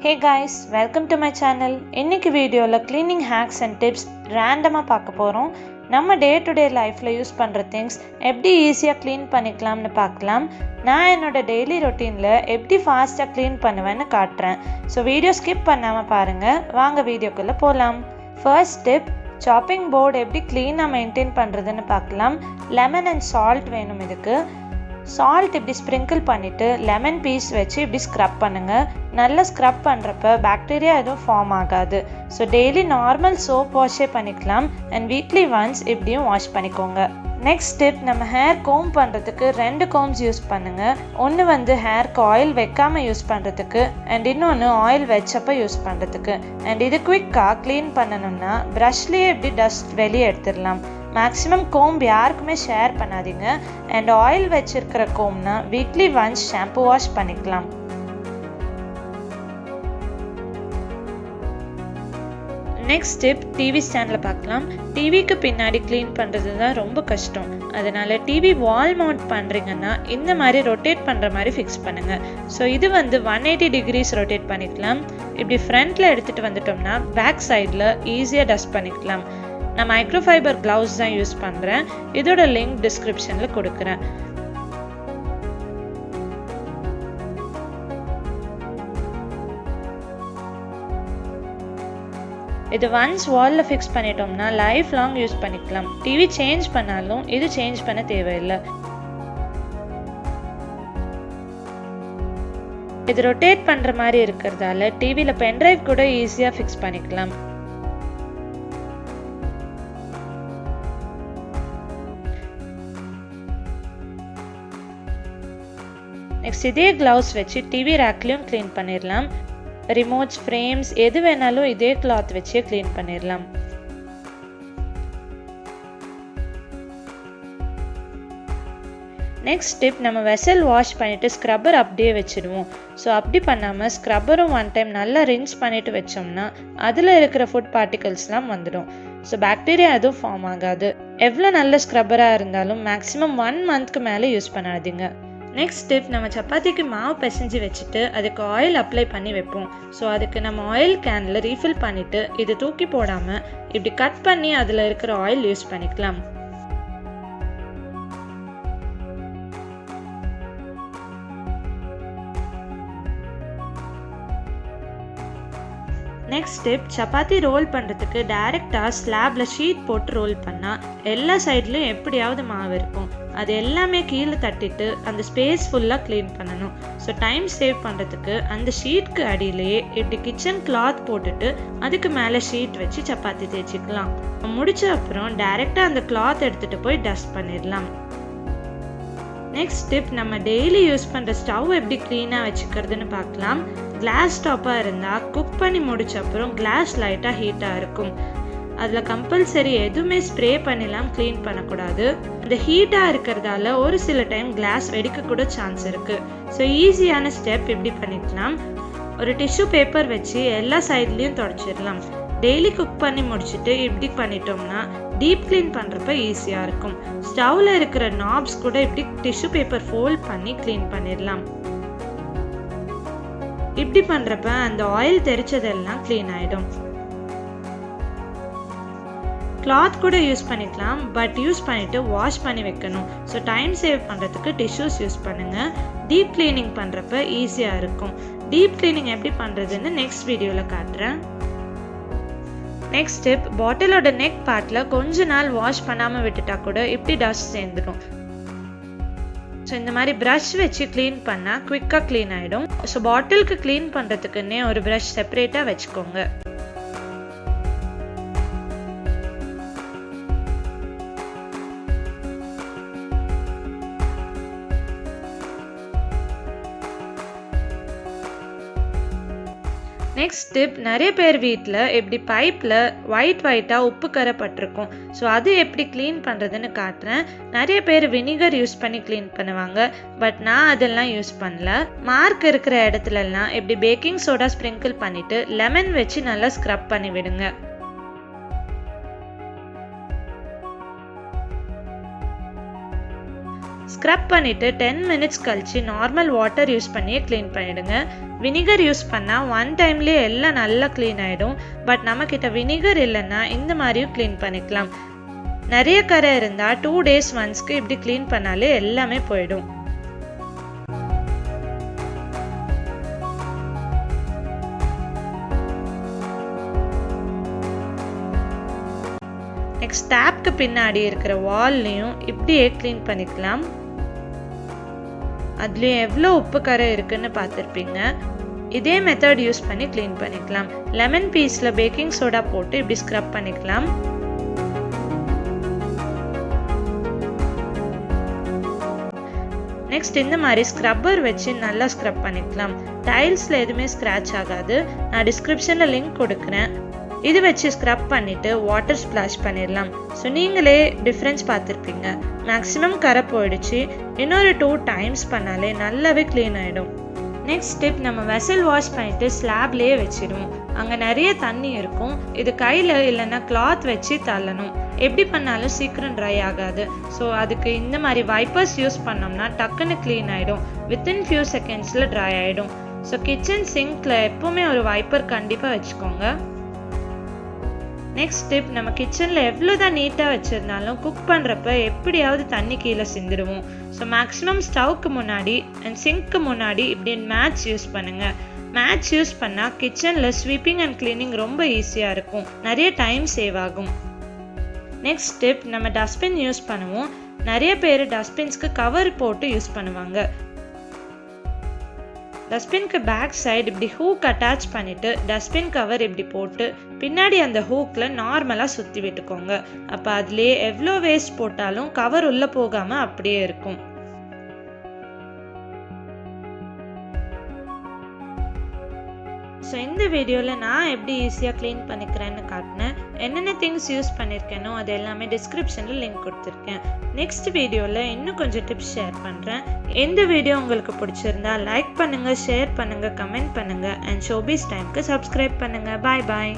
Hey guys, welcome to my channel. இன்னைக்கு வீடியோல cleaning hacks and tips ரேண்டமா பார்க்க போறோம். நம்ம டே டு டே லைஃப்ல யூஸ் பண்ற things எப்படி ஈஸியா க்ளீன் பண்ணிக்கலாம்னு பார்க்கலாம். நான் என்னோட டெய்லி ரொட்டீன்ல எப்படி ஃபாஸ்டா க்ளீன் பண்ணுவேன்னு காட்டுறேன். ஸோ வீடியோ ஸ்கிப் பண்ணாம பாருங்க. வாங்க வீடியோக்குள்ள போலாம். ஃபர்ஸ்ட் டிப், சாப்பிங் போர்டு எப்படி க்ளீனாக மெயின்டைன் பண்ணுறதுன்னு பார்க்கலாம். லெமன் அண்ட் சால்ட் வேணும் இதுக்கு. சால்ட் இப்படி ஸ்ப்ரிங்கிள் பண்ணிவிட்டு லெமன் பீஸ் வச்சு இப்படி ஸ்க்ரப் பண்ணுங்கள். நல்லா ஸ்க்ரப் பண்ணுறப்ப பாக்டீரியா எதுவும் ஃபார்ம் ஆகாது. ஸோ டெய்லி நார்மல் சோப் வாஷே பண்ணிக்கலாம் அண்ட் வீக்லி ஒன்ஸ் இப்படியும் வாஷ் பண்ணிக்கோங்க. நெக்ஸ்ட் டிப், நம்ம ஹேர் கோம் பண்ணுறதுக்கு 2 கோம்ஸ் யூஸ் பண்ணுங்கள். ஒன்று வந்து ஹேருக்கு ஆயில் வைக்காமல் யூஸ் பண்ணுறதுக்கு அண்ட் இன்னொன்று ஆயில் வச்சப்போ யூஸ் பண்ணுறதுக்கு. அண்ட் இது குவிக்காக க்ளீன் பண்ணணும்னா ப்ரஷ்லேயே இப்படி டஸ்ட் வெளியே எடுத்துடலாம். மேக்ஸிமம் கோம்ப் யாருக்குமே ஷேர் பண்ணாதீங்க. அண்ட் ஆயில் வச்சிருக்கிற கோம்னா வீக்லி ஒன்ஸ் ஷாம்பு வாஷ் பண்ணிக்கலாம். நெக்ஸ்ட் டிப், டிவி ஸ்டாண்டில் பார்க்கலாம். டிவிக்கு பின்னாடி க்ளீன் பண்ணுறது தான் ரொம்ப கஷ்டம். அதனால டிவி வால் மவுண்ட் பண்ணுறீங்கன்னா இந்த மாதிரி ரொட்டேட் பண்ணுற மாதிரி ஃபிக்ஸ் பண்ணுங்கள். ஸோ இது வந்து 180 டிகிரிஸ் ரொட்டேட் பண்ணிக்கலாம். இப்படி ஃப்ரண்ட்டில் எடுத்துகிட்டு வந்துட்டோம்னா பேக் சைடில் ஈஸியாக டஸ்ட் பண்ணிக்கலாம். நான் மைக்ரோஃபைபர் க்ளவுஸ் தான் யூஸ் பண்ணுறேன். இதோட லிங்க் டிஸ்கிரிப்ஷனில் கொடுக்குறேன். இது ஒன்ஸ் வாலில் ஃபிக்ஸ் பண்ணிட்டோம்னா லைஃப் லாங் யூஸ் பண்ணிக்கலாம். டிவி சேஞ்ச் பண்ணாலும் இது சேஞ்ச் பண்ண தேவையில்லை. இது ரொட்டேட் பண்ணுற மாதிரி இருக்கிறதால டிவியில் பென்ட்ரைவ் கூட ஈஸியாக ஃபிக்ஸ் பண்ணிக்கலாம். நெக்ஸ்ட் இதே க்ளவுஸ் வச்சு டிவி ரேக்லையும் க்ளீன் பண்ணிடலாம். ரிமோட்ஸ், ஃப்ரேம்ஸ் எது வேணாலும் இதே கிளாத் வச்சே க்ளீன் பண்ணிடலாம். நெக்ஸ்ட் டிப், நம்ம வெசல் வாஷ் பண்ணிவிட்டு ஸ்க்ரப்பர் அப்படியே வச்சுடுவோம். ஸோ அப்படி பண்ணாமல் ஸ்க்ரப்பரும் 1 டைம் நல்லா ரின்ஸ் பண்ணிவிட்டு வச்சோம்னா அதில் இருக்கிற ஃபுட் பார்ட்டிகல்ஸ்லாம் வந்துடும். ஸோ பாக்டீரியா எதுவும் ஃபார்ம் ஆகாது. எவ்வளோ நல்ல ஸ்க்ரப்பராக இருந்தாலும் மேக்ஸிமம் 1 மந்த்க்கு மேலே யூஸ் பண்ணாதீங்க. நெக்ஸ்ட் டிப், நம்ம சப்பாத்திக்கு மாவு பிசைஞ்சு வச்சுட்டு அதுக்கு ஆயில் அப்ளை பண்ணி வைப்போம். ஸோ அதுக்கு நம்ம ஆயில் கேனில் ரீஃபில் பண்ணிவிட்டு இது தூக்கி போடாமல் இப்படி கட் பண்ணி அதில் இருக்கிற ஆயில் யூஸ் பண்ணிக்கலாம். நெக்ஸ்ட் டிப், சப்பாத்தி ரோல் பண்ணுறதுக்கு டைரெக்டாக ஸ்லாபில் ஷீட் போட்டு ரோல் பண்ணால் எல்லா சைட்லையும் எப்படியாவது மாவு இருக்கும். அது எல்லாமே கீழே தட்டிட்டு அந்த ஸ்பேஸ் ஃபுல்லாக க்ளீன் பண்ணணும். ஸோ டைம் சேவ் பண்ணுறதுக்கு அந்த ஷீட்க்கு அடியிலேயே இப்படி கிச்சன் கிளாத் போட்டுட்டு அதுக்கு மேலே ஷீட் வச்சு சப்பாத்தி தேய்ச்சிக்கலாம். முடிச்ச அப்புறம் டைரெக்டாக அந்த கிளாத் எடுத்துகிட்டு போய் டஸ்ட் பண்ணிடலாம். நெக்ஸ்ட் டிப், நம்ம டெய்லி யூஸ் பண்ணுற ஸ்டவ் எப்படி க்ளீனாக வச்சுக்கிறதுன்னு பார்க்கலாம். கிளாஸ் டாப்பாக இருந்தால் குக் பண்ணி முடிச்ச அப்புறம் கிளாஸ் லைட்டாக ஹீட்டாக இருக்கும். அதில் கம்பல்சரி எதுவுமே ஸ்ப்ரே பண்ணிலாம் க்ளீன் பண்ணக்கூடாது. இந்த ஹீட்டாக இருக்கிறதால ஒரு சில டைம் கிளாஸ் வெடிக்க கூட சான்ஸ் இருக்குது. ஸோ ஈஸியான ஸ்டெப் இப்படி பண்ணிக்கலாம். ஒரு டிஷ்யூ பேப்பர் வச்சு எல்லா சைட்லேயும் தொடச்சிடலாம். டெய்லி குக் பண்ணி முடிச்சுட்டு இப்படி பண்ணிட்டோம்னா டீப் க்ளீன் பண்ணுறப்ப ஈஸியாக இருக்கும். ஸ்டவ்வில் இருக்கிற நாப்ஸ் கூட இப்படி டிஷ்யூ பேப்பர் ஃபோல்ட் பண்ணி க்ளீன் பண்ணிடலாம். இப்படி பண்ணுறப்ப அந்த ஆயில் தெரிச்சதெல்லாம் க்ளீன் ஆகிடும். கிளாத் கூட யூஸ் பண்ணிக்கலாம், பட் யூஸ் பண்ணிவிட்டு வாஷ் பண்ணி வைக்கணும். ஸோ டைம் சேவ் பண்ணுறதுக்கு டிஷ்யூஸ் யூஸ் பண்ணுங்கள். டீப் க்ளீனிங் பண்ணுறப்ப ஈஸியாக இருக்கும். டீப் க்ளீனிங் எப்படி பண்ணுறதுன்னு நெக்ஸ்ட் வீடியோவில் காட்டுறேன். நெக்ஸ்ட் டிப், பாட்டிலோட நெக் பார்ட்டில் கொஞ்ச நாள் வாஷ் பண்ணாமல் விட்டுட்டா கூட இப்படி டஸ்ட் சேர்ந்துடும். ஸோ இந்த மாதிரி ப்ரஷ் வச்சு க்ளீன் பண்ணால் குவிக்காக க்ளீன் ஆகிடும். ஸோ பாட்டிலுக்கு க்ளீன் பண்ணுறதுக்குன்னே ஒரு ப்ரஷ் செப்பரேட்டாக வச்சுக்கோங்க. நெக்ஸ்ட் டிப், நிறைய பேர் வீட்டில் எப்படி பைப்பில் ஒயிட்டாக உப்பு கரை பட்டிருக்கும். ஸோ அது எப்படி க்ளீன் பண்ணுறதுன்னு காட்டுறேன். நிறைய பேர் வினிகர் யூஸ் பண்ணி க்ளீன் பண்ணுவாங்க, பட் நான் அதெல்லாம் யூஸ் பண்ணல. மார்க் இருக்கிற இடத்துலலாம் எப்படி பேக்கிங் சோடா ஸ்ப்ரிங்கிள் பண்ணிவிட்டு லெமன் வச்சு நல்லா ஸ்க்ரப் பண்ணி விடுங்க. ஸ்க்ரப் பண்ணிவிட்டு 10 மினிட்ஸ் கழிச்சு நார்மல் வாட்டர் யூஸ் பண்ணியே க்ளீன் பண்ணிவிடுங்க. வினிகர் யூஸ் பண்ணால் 1 டைம்லேயே எல்லாம் நல்லா க்ளீன் ஆகிடும். பட் நம்மக்கிட்ட வினிகர் இல்லைன்னா இந்த மாதிரியும் க்ளீன் பண்ணிக்கலாம். நிறைய கரை இருந்தால் 2 days ஒன்ஸ்க்கு இப்படி க்ளீன் பண்ணாலே எல்லாமே போயிடும். நெக்ஸ்ட் டேப்க்கு பின்னாடி இருக்கிற வால்லையும் இப்படியே க்ளீன் பண்ணிக்கலாம். அதுலேயும் எவ்வளோ உப்பு கரை இருக்குன்னு பார்த்துருப்பீங்க. இதே மெத்தட் யூஸ் பண்ணி க்ளீன் பண்ணிக்கலாம். லெமன் பீஸில் பேக்கிங் சோடா போட்டு இப்படி ஸ்க்ரப் பண்ணிக்கலாம். நெக்ஸ்ட் இந்த மாதிரி ஸ்க்ரப்பர் வச்சு நல்லா ஸ்க்ரப் பண்ணிக்கலாம். டைல்ஸில் எதுவுமே ஸ்க்ராட்ச் ஆகாது. நான் டிஸ்கிரிப்ஷனில் லிங்க் கொடுக்குறேன். இது வச்சு ஸ்க்ரப் பண்ணிவிட்டு வாட்டர் ஸ்ப்ளாஷ் பண்ணிடலாம். ஸோ நீங்களே டிஃப்ரென்ஸ் பார்த்துருப்பீங்க. மேக்ஸிமம் கரை போயிடுச்சு. இன்னொரு 2 times பண்ணாலே நல்லாவே க்ளீன் ஆகிடும். நெக்ஸ்ட் ஸ்டெப், நம்ம வெசல் வாஷ் பண்ணிவிட்டு ஸ்லாப்லேயே வச்சிடுவோம். அங்கே நிறைய தண்ணி இருக்கும். இது கையில் இல்லைன்னா கிளாத் வச்சு தள்ளணும். எப்படி பண்ணாலும் சீக்கிரம் ட்ரை ஆகாது. ஸோ அதுக்கு இந்த மாதிரி வைப்பர்ஸ் யூஸ் பண்ணோம்னா டக்குன்னு க்ளீன் ஆகிடும். வித்தின் ஃபியூ செகண்ட்ஸில் ட்ரை ஆகிடும். ஸோ கிச்சன் சிங்க்கில் எப்போவுமே ஒரு வைப்பர் கண்டிப்பாக வச்சுக்கோங்க. நெக்ஸ்ட் டிப், நம்ம கிச்சனில் எவ்வளோ தான் நீட்டாக வச்சுருந்தாலும் குக் பண்ணுறப்ப எப்படியாவது தண்ணி கீழே சிந்திடுவோம். ஸோ மேக்ஸிமம் ஸ்டவ்க்கு முன்னாடி அண்ட் சிங்க்கு முன்னாடி இப்படி மேட்ச் யூஸ் பண்ணுங்கள். மேட்ச் யூஸ் பண்ணால் கிச்சனில் ஸ்வீப்பிங் அண்ட் கிளீனிங் ரொம்ப ஈஸியாக இருக்கும். நிறைய டைம் சேவ் ஆகும். நெக்ஸ்ட் டிப், நம்ம டஸ்ட்பின் யூஸ் பண்ணுவோம். நிறைய பேர் டஸ்ட்பின்ஸ்க்கு கவர் போட்டு யூஸ் பண்ணுவாங்க. டஸ்ட்பின்க்கு பேக் சைடு இப்படி ஹூக் அட்டாச் பண்ணிவிட்டு டஸ்ட்பின் கவர் இப்படி போட்டு பின்னாடி அந்த ஹூக்கில் நார்மலாக சுற்றி விட்டுக்கோங்க. அப்போ அதுலேயே எவ்வளோ வேஸ்ட் போட்டாலும் கவர் உள்ளே போகாமல் அப்படியே இருக்கும். ஸோ இந்த வீடியோவில் நான் எப்படி ஈஸியாக க்ளீன் பண்ணிக்கிறேன்னு காட்டினேன். என்னென்ன திங்ஸ் யூஸ் பண்ணியிருக்கேனோ அது எல்லாமே டிஸ்கிரிப்ஷனில் லிங்க் கொடுத்துருக்கேன். நெக்ஸ்ட் வீடியோவில் இன்னும் கொஞ்சம் டிப்ஸ் ஷேர் பண்ணுறேன். இந்த வீடியோ உங்களுக்கு பிடிச்சிருந்தா லைக் பண்ணுங்கள், ஷேர் பண்ணுங்கள், கமெண்ட் பண்ணுங்கள் அண்ட் ஷோபீஸ் டைம்க்கு சப்ஸ்கிரைப் பண்ணுங்கள். பாய் பாய்.